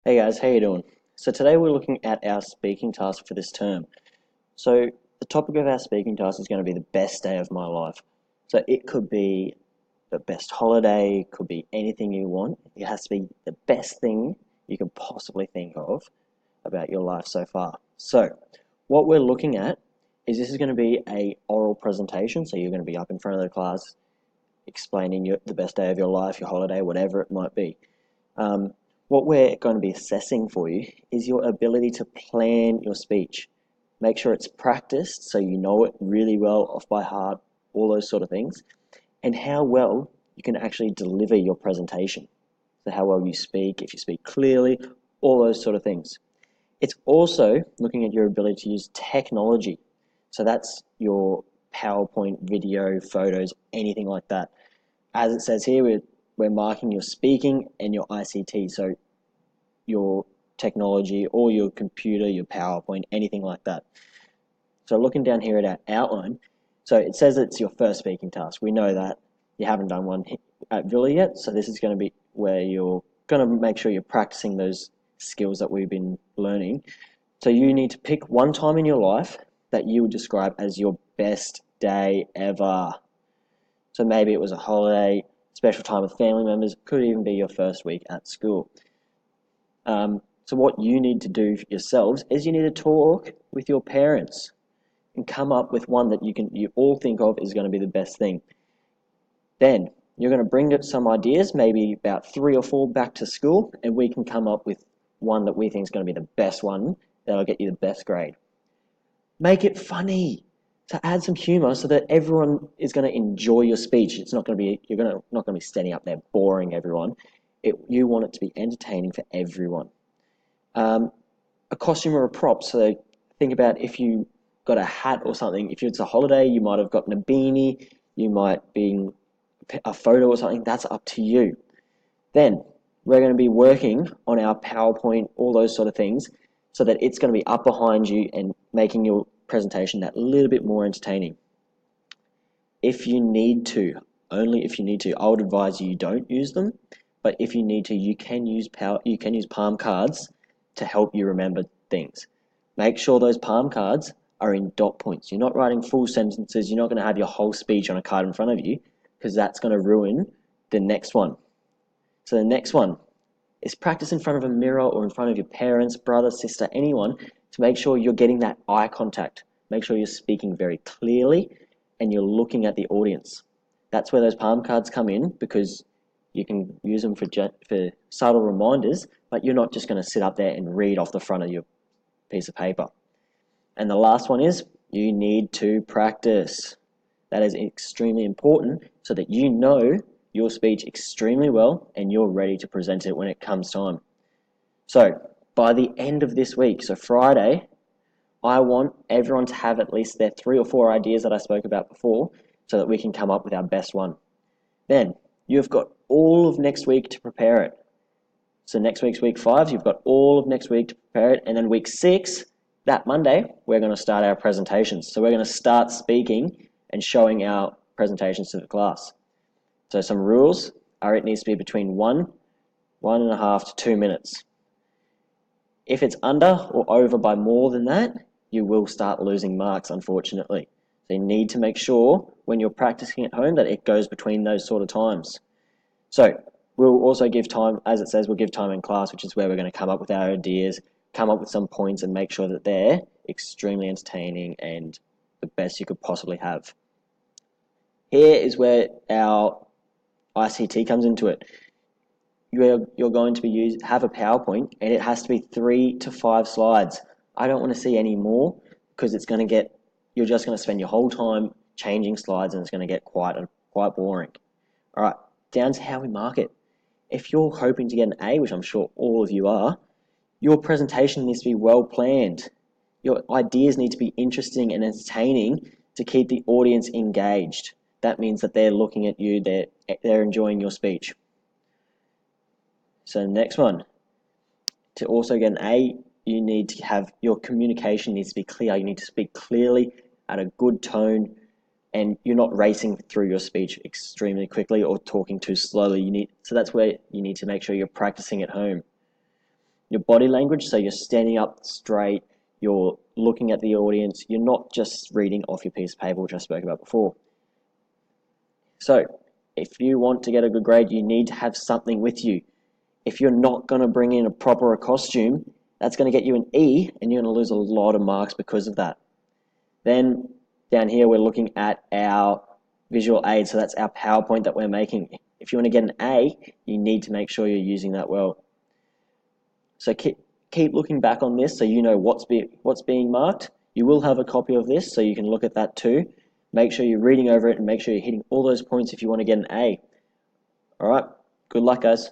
Hey guys, how you doing? So today we're looking at our speaking task for this term. So the topic of our speaking task is going to be the best day of my life. So it could be the best holiday, could be anything you want. It has to be the best thing you can possibly think of about your life so far. So what we're looking at is this is going to be a oral presentation. So you're going to be up in front of the class explaining the best day of your life, your holiday, whatever it might be. Um, what we're going to be assessing for you is your ability to plan your speech. Make sure it's practiced so you know it really well off by heart, all those sort of things, and how well you can actually deliver your presentation. So, how well you speak, if you speak clearly, all those sort of things. It's also looking at your ability to use technology. So, that's your PowerPoint, video, photos, anything like that. As it says here, we're marking your speaking and your ICT. So your technology or your computer, your PowerPoint, anything like that. So looking down here at our outline, so it says it's your first speaking task. We know that you haven't done one at Villa yet, so this is going to be where you're going to make sure you're practicing those skills that we've been learning. So you need to pick one time in your life that you would describe as your best day ever. So maybe it was a holiday, special time with family members, could even be your first week at school. So what you need to do yourselves is you need to talk with your parents and come up with one that you all think of is going to be the best thing. Then you're going to bring up some ideas, maybe about 3 or 4 back to school, and we can come up with one that we think is going to be the best one that'll get you the best grade. Make it funny. To add some humor so that everyone is going to enjoy your speech. It's not going to be not going to be standing up there boring everyone. You want it to be entertaining for everyone. Um, a costume or a prop. So think about if you got a hat or something. If it's a holiday, you might have gotten a beanie. You might be a photo or something. That's up to you. Then we're going to be working on our PowerPoint, all those sort of things, so that it's going to be up behind you and making your presentation that little bit more entertaining. If you need to, only if you need to, I would advise you don't use them. But if you need to, you can use palm cards to help you remember things. Make sure those palm cards are in dot points. You're not writing full sentences. You're not going to have your whole speech on a card in front of you because that's going to ruin the next one. So the next one is practice in front of a mirror or in front of your parents, brother, sister, anyone to make sure you're getting that eye contact. Make sure you're speaking very clearly and you're looking at the audience. That's where those palm cards come in because you can use them for subtle reminders, but you're not just going to sit up there and read off the front of your piece of paper. And the last one is you need to practice. That is extremely important so that you know your speech extremely well and you're ready to present it when it comes time. So by the end of this week, so Friday, I want everyone to have at least their 3 or 4 ideas that I spoke about before so that we can come up with our best one. Then you've got all of next week to prepare it. So next week's week 5, you've got all of next week to prepare it. And then week 6, that Monday, we're going to start our presentations. So we're going to start speaking and showing our presentations to the class. So some rules are it needs to be between 1.5 to 2 minutes. If it's under or over by more than that, you will start losing marks, unfortunately. So you need to make sure when you're practicing at home that it goes between those sort of times. So we'll also give time, as it says, we'll give time in class, which is where we're going to come up with our ideas, come up with some points and make sure that they're extremely entertaining and the best you could possibly have. Here is where our ICT comes into it. You're going to have a PowerPoint and it has to be 3 to 5 slides. I don't want to see any more because you're just going to spend your whole time changing slides and it's going to get quite boring. All right, down to how we mark it. If you're hoping to get an A, which I'm sure all of you are, your presentation needs to be well planned. Your ideas need to be interesting and entertaining to keep the audience engaged. That means that they're looking at you, they're enjoying your speech. So the next one, to also get an A, you need to have your communication needs to be clear. You need to speak clearly at a good tone and you're not racing through your speech extremely quickly or talking too slowly. So that's where you need to make sure you're practicing at home. your body language, so you're standing up straight, you're looking at the audience, you're not just reading off your piece of paper, which I spoke about before. So if you want to get a good grade, you need to have something with you. If you're not going to bring in a proper costume, that's going to get you an E, and you're going to lose a lot of marks because of that. Then down here, we're looking at our visual aid, so that's our PowerPoint that we're making. If you want to get an A, you need to make sure you're using that well. So keep looking back on this so you know what's being marked. You will have a copy of this, so you can look at that too. Make sure you're reading over it and make sure you're hitting all those points if you want to get an A. All right, good luck, guys.